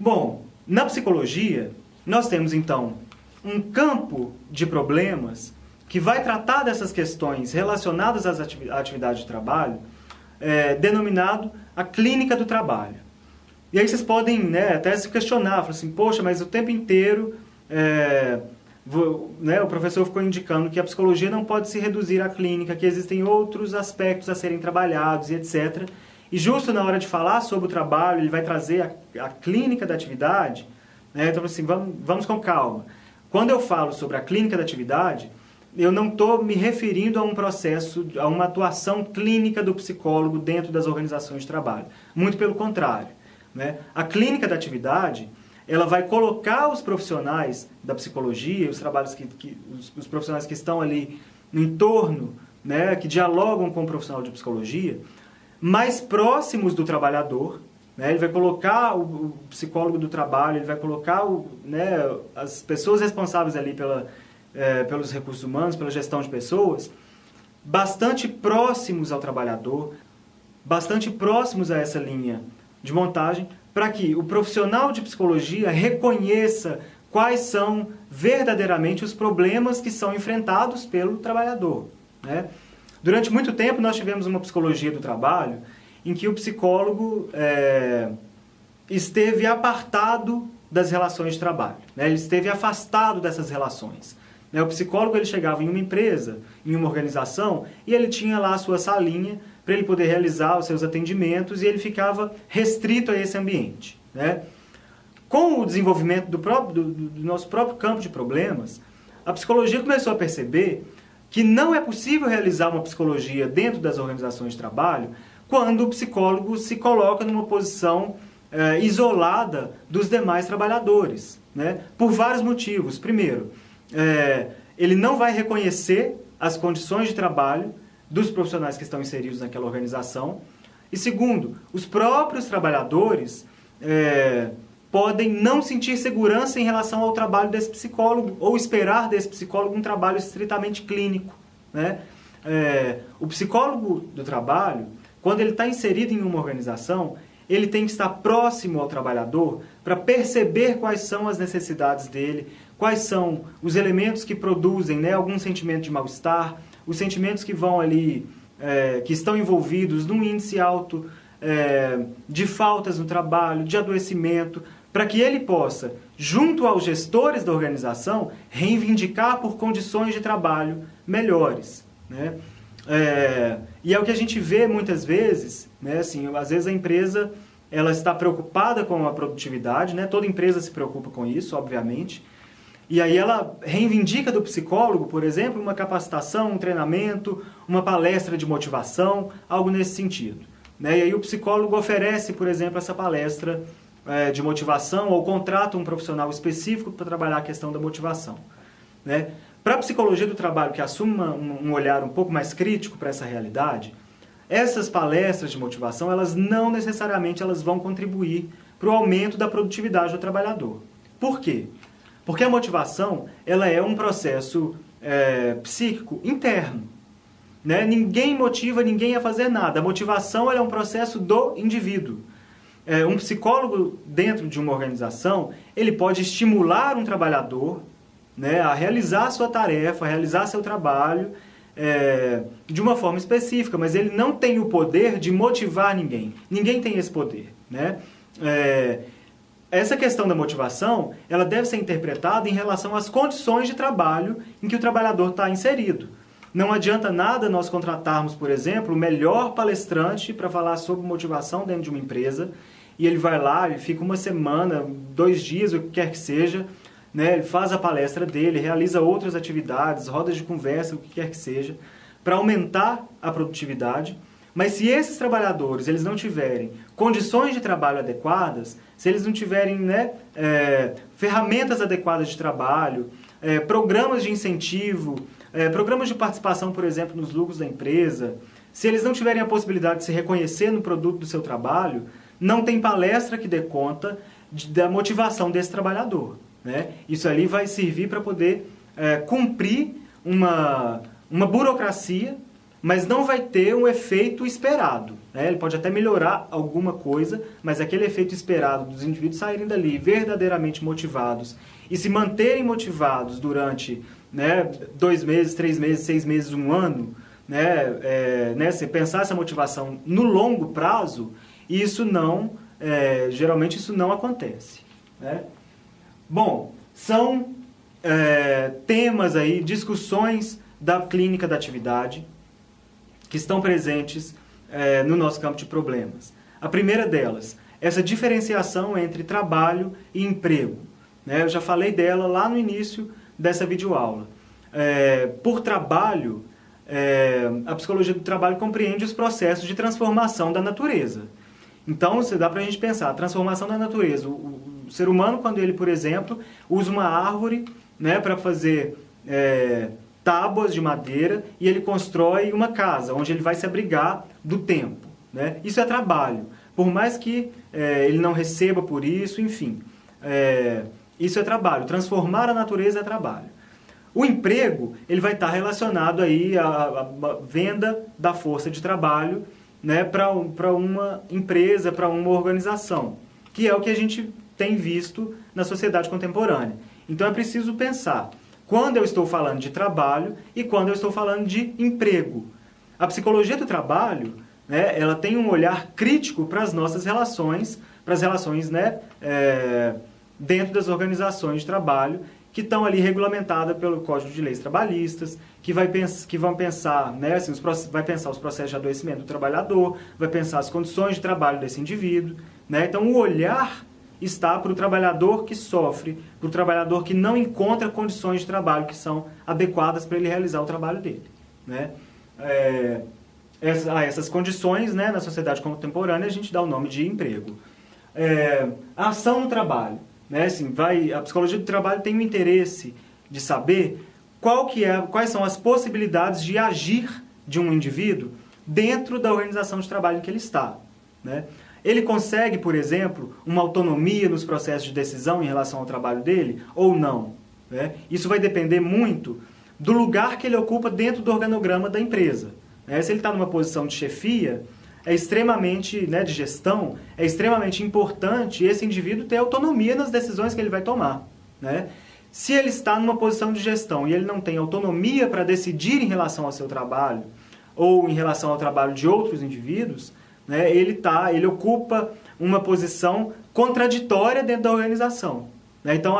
Bom, na psicologia, nós temos então um campo de problemas que vai tratar dessas questões relacionadas à atividade de trabalho, denominado a clínica do trabalho. E aí vocês podem até se questionar, falar assim, poxa, mas o tempo inteiro o professor ficou indicando que a psicologia não pode se reduzir à clínica, que existem outros aspectos a serem trabalhados e etc. E justo na hora de falar sobre o trabalho, ele vai trazer a clínica da atividade, então assim, vamos com calma. Quando eu falo sobre a clínica da atividade, eu não estou me referindo a um processo, a uma atuação clínica do psicólogo dentro das organizações de trabalho. Muito pelo contrário. A clínica da atividade, ela vai colocar os profissionais da psicologia, os profissionais que estão ali no entorno, que dialogam com o profissional de psicologia, mais próximos do trabalhador. Ele vai colocar o psicólogo do trabalho, ele vai colocar as pessoas responsáveis ali pelos recursos humanos, pela gestão de pessoas, bastante próximos ao trabalhador, bastante próximos a essa linha de montagem, para que o profissional de psicologia reconheça quais são verdadeiramente os problemas que são enfrentados pelo trabalhador. Durante muito tempo nós tivemos uma psicologia do trabalho em que o psicólogo esteve apartado das relações de trabalho, ele esteve afastado dessas relações. O psicólogo ele chegava em uma empresa, em uma organização, e ele tinha lá a sua salinha para ele poder realizar os seus atendimentos e ele ficava restrito a esse ambiente. Com o desenvolvimento do nosso próprio campo de problemas, a psicologia começou a perceber que não é possível realizar uma psicologia dentro das organizações de trabalho quando o psicólogo se coloca numa posição isolada dos demais trabalhadores, por vários motivos. Primeiro, ele não vai reconhecer as condições de trabalho dos profissionais que estão inseridos naquela organização. E segundo, os próprios trabalhadores podem não sentir segurança em relação ao trabalho desse psicólogo ou esperar desse psicólogo um trabalho estritamente clínico. O psicólogo do trabalho, quando ele está inserido em uma organização, ele tem que estar próximo ao trabalhador para perceber quais são as necessidades dele, quais são os elementos que produzem algum sentimento de mal-estar, os sentimentos que vão ali, que estão envolvidos num índice alto de faltas no trabalho, de adoecimento, para que ele possa, junto aos gestores da organização, reivindicar por condições de trabalho melhores. E é o que a gente vê muitas vezes, às vezes a empresa ela está preocupada com a produtividade, toda empresa se preocupa com isso, obviamente, e aí ela reivindica do psicólogo, por exemplo, uma capacitação, um treinamento, uma palestra de motivação, algo nesse sentido. E aí o psicólogo oferece, por exemplo, essa palestra de motivação ou contrata um profissional específico para trabalhar a questão da motivação. Para a psicologia do trabalho, que assume um olhar um pouco mais crítico para essa realidade, essas palestras de motivação, elas não necessariamente vão contribuir para o aumento da produtividade do trabalhador. Por quê? Porque a motivação ela é um processo psíquico interno. Ninguém motiva ninguém a fazer nada. A motivação ela é um processo do indivíduo. Um psicólogo dentro de uma organização, ele pode estimular um trabalhador a realizar a sua tarefa, a realizar seu trabalho de uma forma específica, mas ele não tem o poder de motivar ninguém. Ninguém tem esse poder. Essa questão da motivação, ela deve ser interpretada em relação às condições de trabalho em que o trabalhador está inserido. Não adianta nada nós contratarmos, por exemplo, o melhor palestrante para falar sobre motivação dentro de uma empresa, e ele vai lá, ele fica uma semana, 2 dias, o que quer que seja, ele faz a palestra dele, realiza outras atividades, rodas de conversa, o que quer que seja, para aumentar a produtividade. Mas se esses trabalhadores eles não tiverem condições de trabalho adequadas, se eles não tiverem ferramentas adequadas de trabalho, programas de incentivo, programas de participação, por exemplo, nos lucros da empresa, se eles não tiverem a possibilidade de se reconhecer no produto do seu trabalho, não tem palestra que dê conta da motivação desse trabalhador. Isso ali vai servir para poder cumprir uma burocracia mas não vai ter um efeito esperado, né? Ele pode até melhorar alguma coisa, mas aquele efeito esperado dos indivíduos saírem dali verdadeiramente motivados e se manterem motivados durante, né, 2 meses, 3 meses, 6 meses, 1 ano, né, você pensar essa motivação no longo prazo, isso não, geralmente isso não acontece, né? Bom, são temas aí, discussões da clínica da atividade que estão presentes no nosso campo de problemas. A primeira delas, essa diferenciação entre trabalho e emprego, né? Eu já falei dela lá no início dessa videoaula. Por trabalho, a psicologia do trabalho compreende os processos de transformação da natureza. Então, dá para a gente pensar, a transformação da natureza. O ser humano, quando ele, por exemplo, usa uma árvore, né, para fazer tábuas de madeira e ele constrói uma casa, onde ele vai se abrigar do tempo, né? Isso é trabalho. Por mais que ele não receba por isso, enfim, isso é trabalho. Transformar a natureza é trabalho. O emprego, ele vai estar relacionado aí à venda da força de trabalho, né, para uma empresa, para uma organização, que é o que a gente tem visto na sociedade contemporânea. Então é preciso pensar quando eu estou falando de trabalho e quando eu estou falando de emprego. A psicologia do trabalho, né, ela tem um olhar crítico para as nossas relações, né, dentro das organizações de trabalho, que estão ali regulamentadas pelo Código de Leis Trabalhistas, que vão pensar, né, assim, vai pensar os processos de adoecimento do trabalhador, vai pensar as condições de trabalho desse indivíduo, né? Então o olhar está para o trabalhador que sofre, para o trabalhador que não encontra condições de trabalho que são adequadas para ele realizar o trabalho dele, né? Essas condições, né, na sociedade contemporânea a gente dá o nome de emprego. A ação no trabalho, né, assim, a psicologia do trabalho tem o interesse de saber quais são as possibilidades de agir de um indivíduo dentro da organização de trabalho em que ele está, né? Ele consegue, por exemplo, uma autonomia nos processos de decisão em relação ao trabalho dele ou não, né? Isso vai depender muito do lugar que ele ocupa dentro do organograma da empresa, né? Se ele está numa posição de chefia, né, de gestão, é extremamente importante esse indivíduo ter autonomia nas decisões que ele vai tomar, né? Se ele está numa posição de gestão e ele não tem autonomia para decidir em relação ao seu trabalho ou em relação ao trabalho de outros indivíduos, né, ele ocupa uma posição contraditória dentro da organização, né? Então,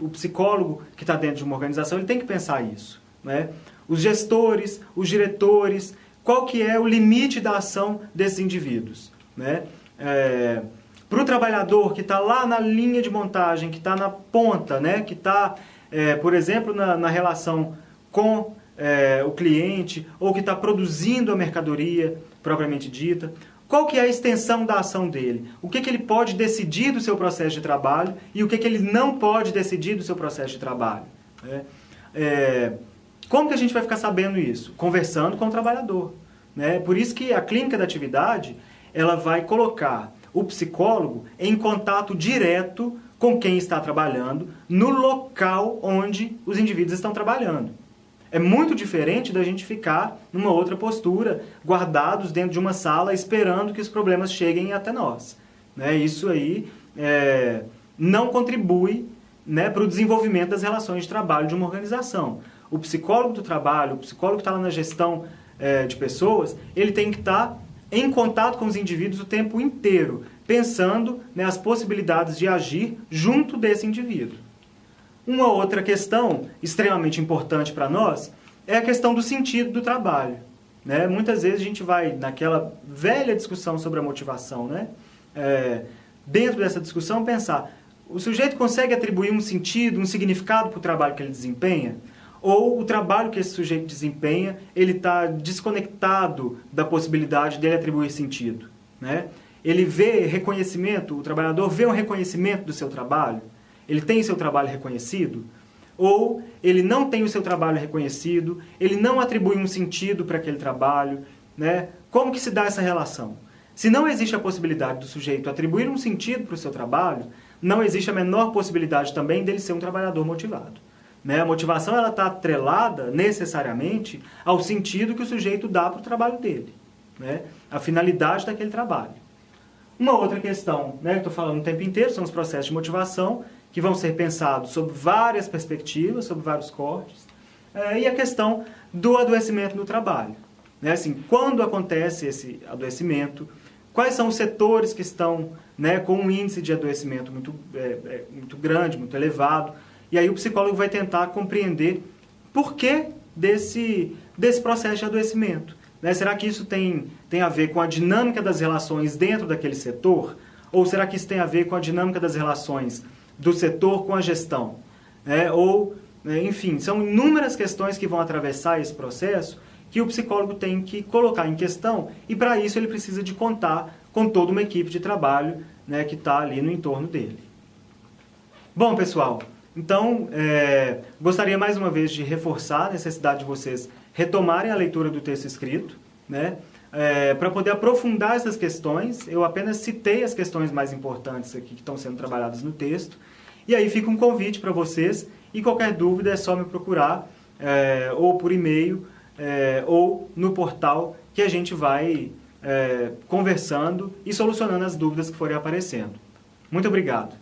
o psicólogo que está dentro de uma organização, ele tem que pensar isso, né? Os gestores, os diretores, qual que é o limite da ação desses indivíduos, né? Para o trabalhador que está lá na linha de montagem, que está na ponta, né, que está, por exemplo, na relação com o cliente, ou que está produzindo a mercadoria propriamente dita, qual que é a extensão da ação dele? O que ele pode decidir do seu processo de trabalho e o que ele não pode decidir do seu processo de trabalho, né? Como que a gente vai ficar sabendo isso? Conversando com o trabalhador, né? Por isso que a clínica da atividade, ela vai colocar o psicólogo em contato direto com quem está trabalhando no local onde os indivíduos estão trabalhando. É muito diferente da gente ficar numa outra postura, guardados dentro de uma sala, esperando que os problemas cheguem até nós, né? Isso aí não contribui, né, para o desenvolvimento das relações de trabalho de uma organização. O psicólogo do trabalho, o psicólogo que está lá na gestão de pessoas, ele tem que estar em contato com os indivíduos o tempo inteiro, pensando, né, as possibilidades de agir junto desse indivíduo. Uma outra questão extremamente importante para nós é a questão do sentido do trabalho, né? Muitas vezes a gente vai naquela velha discussão sobre a motivação, né? Dentro dessa discussão pensar, o sujeito consegue atribuir um sentido, um significado para o trabalho que ele desempenha? Ou o trabalho que esse sujeito desempenha, ele está desconectado da possibilidade dele atribuir sentido, né? Ele vê reconhecimento, o trabalhador vê um reconhecimento do seu trabalho? Ele tem seu trabalho reconhecido? Ou ele não tem o seu trabalho reconhecido, ele não atribui um sentido para aquele trabalho, né? Como que se dá essa relação? Se não existe a possibilidade do sujeito atribuir um sentido para o seu trabalho, não existe a menor possibilidade também dele ser um trabalhador motivado, né? A motivação está atrelada necessariamente ao sentido que o sujeito dá para o trabalho dele, né? A finalidade daquele trabalho. Uma outra questão, né, que estou falando o tempo inteiro, são os processos de motivação, que vão ser pensados sob várias perspectivas, sob vários cortes, e a questão do adoecimento no trabalho. Né? Assim, quando acontece esse adoecimento, quais são os setores que estão, né, com um índice de adoecimento muito grande, muito elevado, e aí o psicólogo vai tentar compreender por que desse processo de adoecimento. Né? Será que isso tem a ver com a dinâmica das relações dentro daquele setor? Ou será que isso tem a ver com a dinâmica das relações do setor com a gestão? Enfim, são inúmeras questões que vão atravessar esse processo que o psicólogo tem que colocar em questão, e para isso ele precisa de contar com toda uma equipe de trabalho, né, que está ali no entorno dele. Bom, pessoal, então gostaria mais uma vez de reforçar a necessidade de vocês retomarem a leitura do texto escrito, né, para poder aprofundar essas questões. Eu apenas citei as questões mais importantes aqui que estão sendo trabalhadas no texto, e aí fica um convite para vocês, e qualquer dúvida é só me procurar, ou por e-mail, ou no portal, que a gente vai conversando e solucionando as dúvidas que forem aparecendo. Muito obrigado.